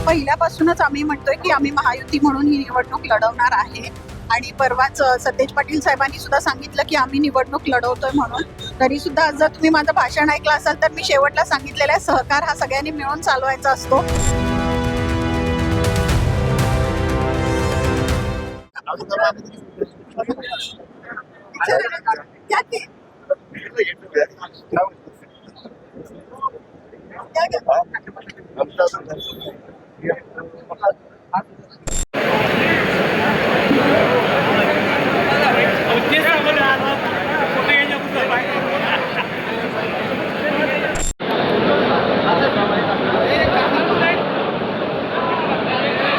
पहिल्यापासूनच आम्ही म्हणतोय की आम्ही महायुती म्हणून ही निवडणूक लढवणार आहे आणि परवाच सतेज पाटील साहेबांनी सुद्धा सांगितलं की आम्ही निवडणूक लढवतोय म्हणून. तरी सुद्धा जर तुम्ही माझं भाषण ऐकलं असाल तर मी शेवटला सांगितलेलं आहे, सहकार हा सगळ्यांनी मिळून चालवायचा असतो.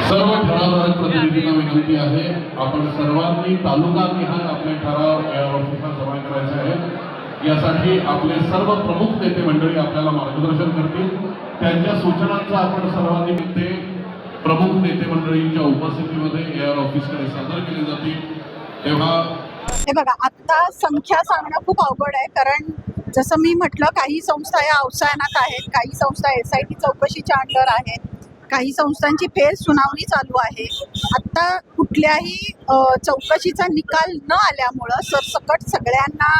सर्व ठरावधारक प्रतिनिधींना विनंती आहे, आपण सर्वांनी तालुका निहाय आपले ठराव या ऑफिसला जमा करायचे आहेत. यासाठी आपले सर्व प्रमुख नेते मंडळी आपल्याला मार्गदर्शन करतील. त्यांच्या सूचनांचा आपण सर्वांनी ते प्रमुख नेते मंडळींच्या उपस्थितीमध्ये एआर ऑफिसकडे सादर केले जातील. तेव्हा हे बघा, आता संख्या सांगणं खूप अवघड आहे, कारण जसं मी म्हटलं काही संस्था या अवसायनात आहेत, काही संस्था SIT चौकशीच्या अंडर आहेत, काही संस्थांची फेर सुनावणी चालू आहे. आता कुठल्याही चौकशीचा निकाल न आल्यामुळं सरसकट सगळ्यांना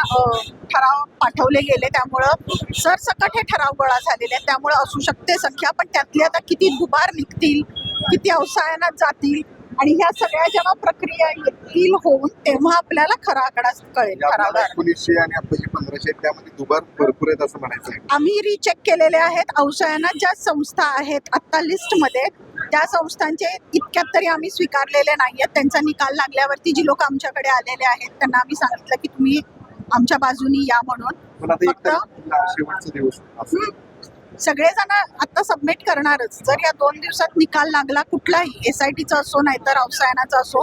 ठराव पाठवले गेले, त्यामुळं सरसकट हे ठराव गोळा झालेले आहेत. त्यामुळं असू शकते संख्या, पण त्यातली आता किती दुबार निघतील, किती अवसायनात जातील आणि ह्या सगळ्या जेव्हा प्रक्रिया येतील होऊन तेव्हा आपल्याला खरा आकडा कळेल. 1900 आणि आता 1500 त्यामध्ये दुबार भरपूर आहेत असं म्हणायचं आहे. आम्ही रिचेक केलेले आहेत. अवसायनात ज्या संस्था आहेत आता लिस्टमध्ये, त्या संस्थांचे इतक्यात तरी आम्ही स्वीकारलेले नाही आहेत. त्यांचा निकाल लागल्यावरती जी लोक आमच्याकडे आलेले आहेत त्यांना आम्ही सांगितलं की तुम्ही आमच्या बाजूनी या म्हणून. पण आता एक शेवटचा दिवस असं सगळेजण आता सबमिट करणारच. जर या 2 दिवसात निकाल लागला कुठलाही SITचा असो नाहीतर अवसायनाचा असो,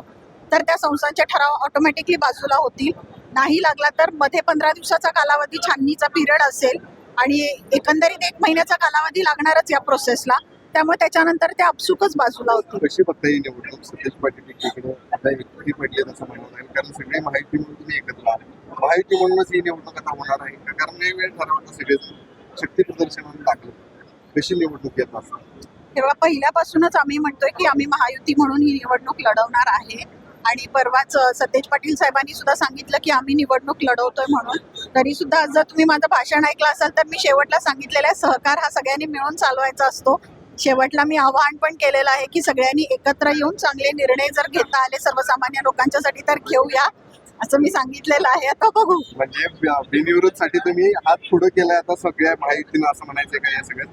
तर त्या संस्थांचे ठराव ऑटोमॅटिकली बाजूला होतील. नाही लागला तर मध्ये 15 दिवसाचा कालावधी छाननीचा पिरियड असेल आणि एकंदरीत 1 महिन्याचा कालावधी लागणारच या प्रोसेसला. त्यामुळे त्याच्यानंतर ते आपसुकच बाजूला होतील. कशी बघता ही निवडणूक? सतेज पाटील एकीकडे आता एकटी पडली असं म्हणत आहे, कारण सगळे महायुती म्हणून तुम्ही एकत्र आले. महायुती म्हणूनच ही निवडणूक आता होणार आहे का? कारण नाही वेळ ठरवता सगळेच शक्ती प्रदर्शनाने टाकलं. कशी निवडणूक येत असतात? तेव्हा पहिल्यापासूनच आम्ही म्हणतोय की आम्ही महायुती म्हणून ही निवडणूक लढवणार आहे आणि परवाच सतेज पाटील साहेबांनी सुद्धा सांगितलं की आम्ही निवडणूक लढवतोय म्हणून. तरी सुद्धा जर तुम्ही माझं भाषण ऐकलं असाल तर मी शेवटला सांगितलेलं आहे, सहकार हा सगळ्यांनी मिळून चालवायचा असतो. शेवटला मी आवाहन पण केलेलं आहे की सगळ्यांनी एकत्र येऊन चांगले निर्णय जर घेता आले सर्वसामान्य लोकांच्यासाठी तर घेऊया असं मी सांगितलेलं आहे. आता बघू. म्हणजे बिनविरोधसाठी तुम्ही हात पुढे केलाय आता सगळ्या महायुतीनं असं म्हणायचं का? या सगळ्यात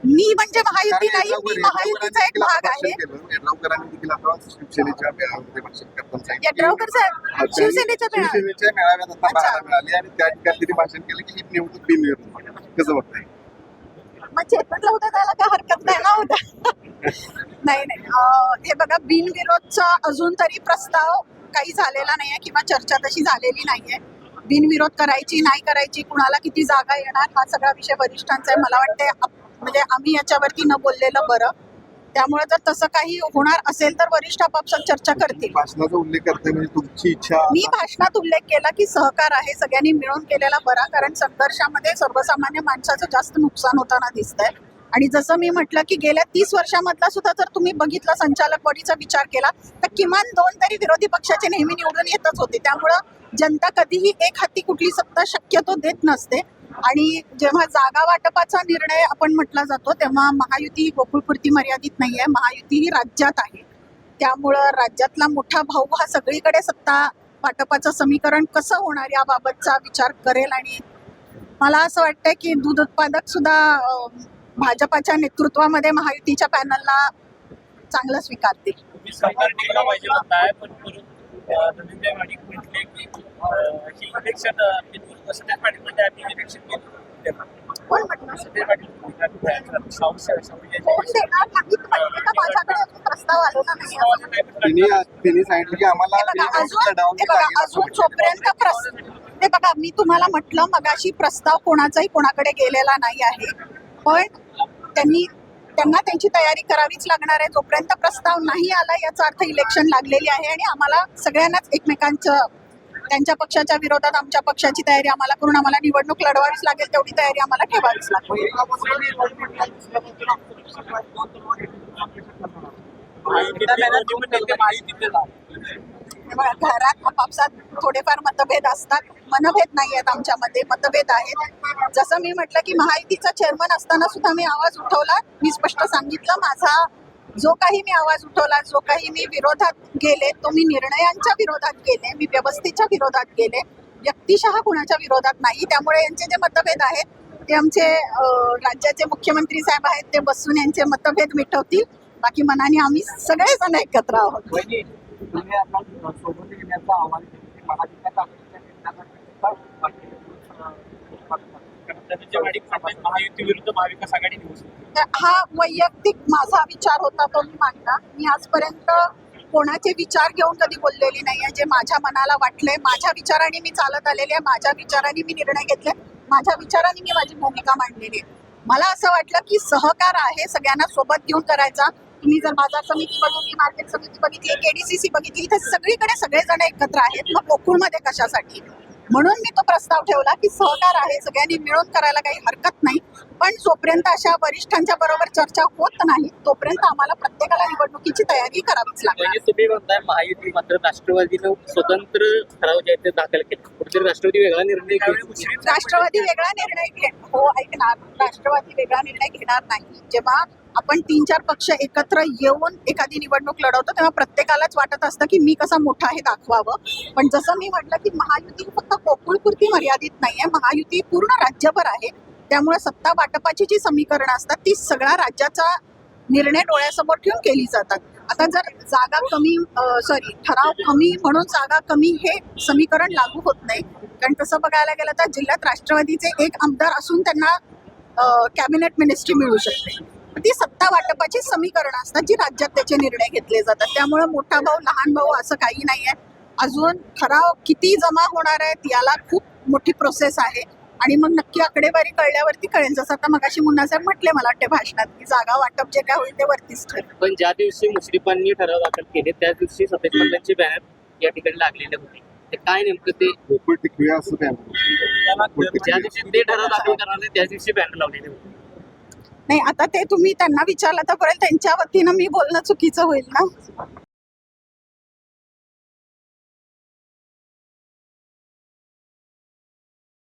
मी म्हणजे महायुती नाही, मी महायुतीचा एक भाग आहे. येड्रावकरांनी देखील आता शिवसेनेच्या मेळाव्यामध्ये भाषण करताना सांगितलं. येड्रावकर साहेब शिवसेनेच्या मेळाव्यात आता पाहायला मिळाली आणि त्या ठिकाणी त्यांनी भाषण केलं की ही निवडणूक बिनविरोध. कसं बघताय? मग चेतनला होता त्याला काय हरकत नाही ना होता. नाही हे बघा, बिनविरोधचा अजून तरी प्रस्ताव काही झालेला नाहीये किंवा चर्चा तशी झालेली नाहीये. बिनविरोध करायची नाही करायची, कुणाला किती जागा येणार हा सगळा विषय वरिष्ठांचा आहे. मला वाटते म्हणजे आम्ही याच्यावरती न बोललेलं बरं. त्यामुळे जर तसं काही होणार असेल तर वरिष्ठ आपापसात चर्चा करतील. भाषणाचा उल्लेख करताय म्हणजे तुमची इच्छा? मी भाषणात उल्लेख केला की सहकार आहे सगळ्यांनी मिळून केलेला बरा, कारण संघर्षामध्ये सर्वसामान्य माणसाचं जास्त नुकसान होताना दिसतंय. आणि जसं मी म्हटलं की गेल्या 30 वर्षामधला सुद्धा जर तुम्ही बघितलं संचालक बॉडीचा विचार केला तर किमान 2 तरी विरोधी पक्षाचे नेहमी निवडून येतच होते. त्यामुळं जनता कधीही एक हाती कुठली सत्ता शक्यतो देत नसते. आणि जेव्हा जागा वाटपाचा निर्णय आपण म्हटला जातो तेव्हा महायुती ही गोकुळपुरती मर्यादित नाही आहे. महायुती ही राज्यात आहे. त्यामुळं राज्यातला मोठा भाऊ हा सगळीकडे सत्ता वाटपाचं समीकरण कसं होणार याबाबतचा विचार करेल. आणि मला असं वाटतंय की दूध उत्पादक सुद्धा भाजपाच्या नेतृत्वामध्ये महायुतीच्या पॅनलला चांगलं स्वीकारतील. कोण म्हटलं? माझ्याकडे अजून प्रस्ताव आलेला नाही. त्यांनी सांगितलं की आम्हाला अजून जोपर्यंत ते बघा, मी तुम्हाला म्हटलं मगाशी प्रस्ताव कोणाचाही कोणाकडे गेलेला नाही आहे, पण त्यांना त्यांची तयारी करावीच लागणार आहे. जोपर्यंत प्रस्ताव नाही आला याचा अर्थ इलेक्शन लागलेली आहे आणि आम्हाला सगळ्यांनाच एकमेकांचं त्यांच्या पक्षाच्या विरोधात आमच्या पक्षाची तयारी आम्हाला करून आम्हाला निवडणूक लढवावीच लागेल, तेवढी तयारी आम्हाला ठेवावीच लागेल. तेव्हा घरात आपापसात थोडेफार मतभेद असतात, मनभेद नाही आहेत आमच्यामध्ये, मतभेद आहेत. जसं मी म्हटलं की महायुतीचा चेअरमन असताना सुद्धा मी आवाज उठवला. मी स्पष्ट सांगितलं, माझा जो काही मी आवाज उठवला, जो काही मी विरोधात गेले, तो मी निर्णयांच्या विरोधात गेले, मी व्यवस्थेच्या विरोधात गेले, व्यक्तिशः कुणाच्या विरोधात नाही. त्यामुळे यांचे जे मतभेद आहेत ते आमचे राज्याचे मुख्यमंत्री साहेब आहेत, ते बसून यांचे मतभेद मिटवतील. बाकी मनाने आम्ही सगळेजण एकत्र आहोत. महायुती विरुद्ध महाविकास आघाडी तर हा वैयक्तिक माझा विचार होता, तो मी मांडला. मी आजपर्यंत कोणाचे विचार घेऊन कधी बोललेली नाहीये. जे माझ्या मनाला वाटलंय, माझ्या विचाराने मी चालत आलेली आहे, माझ्या विचाराने मी निर्णय घेतले, माझ्या विचाराने मी माझी भूमिका मांडलेली आहे. मला असं वाटलं की सहकार आहे सगळ्यांना सोबत घेऊन करायचा. तुम्ही जर बाजार समिती बघितली, मार्केट समिती बघितली, केडीसीसी बघितली, इथे सगळीकडे सगळेजण एकत्र आहेत. मग गोकुळमध्ये कशासाठी? म्हणून मी तो प्रस्ताव ठेवला की सहकार आहे, सगळ्यांनी मिळून करायला काही हरकत नाही. पण जोपर्यंत अशा वरिष्ठांच्या बरोबर चर्चा होत नाही, तोपर्यंत आम्हाला प्रत्येकाला निवडणुकीची तयारी करावीच लागेल. म्हणजे तुम्ही म्हणताय महायुती मात्र राष्ट्रवादीनं स्वतंत्र ठराव जे ते दाखल केले, कुठेतरी राष्ट्रवादी वेगळा निर्णय घेईल. राष्ट्रवादी वेगळा निर्णय हो ऐकणार, राष्ट्रवादी वेगळा निर्णय घेणार नाही. जेव्हा आपण 3-4 पक्ष एकत्र येऊन एखादी निवडणूक लढवतो, तेव्हा प्रत्येकालाच वाटत असतं की मी कसा मोठा हे दाखवावं. पण जसं मी म्हटलं की महायुती फक्त गोकुळपुरती मर्यादित नाहीये, महायुती पूर्ण राज्यभर आहे. त्यामुळे सत्ता वाटपाची जी समीकरणं असतात ती सगळ्या राज्याचा निर्णय डोळ्यासमोर ठेवून केली जातात. आता जर जागा कमी ठराव कमी म्हणून जागा कमी हे समीकरण लागू होत नाही. कारण तसं बघायला गेलं तर जिल्ह्यात राष्ट्रवादीचे एक आमदार असून त्यांना कॅबिनेट मिनिस्ट्री मिळू शकते. ती सत्ता वाटपाची समीकरणं असतात जी राज्यात त्याचे निर्णय घेतले जातात. त्यामुळे मोठा भाऊ लहान भाऊ असं काही नाहीये. अजून ठराव किती जमा होणार आहेत याला खूप मोठी प्रोसेस आहे आणि मग नक्की आकडेवारी कळल्यावरती कळेल. जसं आता मगाशी मुन्ना साहेब म्हटले मला वाटते भाषणात की जागा वाटप जे काय होईल ते वरतीच ठरेल. पण ज्या दिवशी मुश्रीफांनी ठराव दाखल केले त्याच दिवशी सतेज पाटलांचे बॅनर या ठिकाणी लागलेले होते. ते काय नेमकं ते गोकुळ टिकूया असं काय ज्या दिवशी ते ठराव दाखल करणार त्याच दिवशी बॅनर लावलेले होते. नाही, आता ते तुम्ही त्यांना विचारलं तर पर्यंत त्यांच्या वतीनं मी बोलणं चुकीचं होईल ना.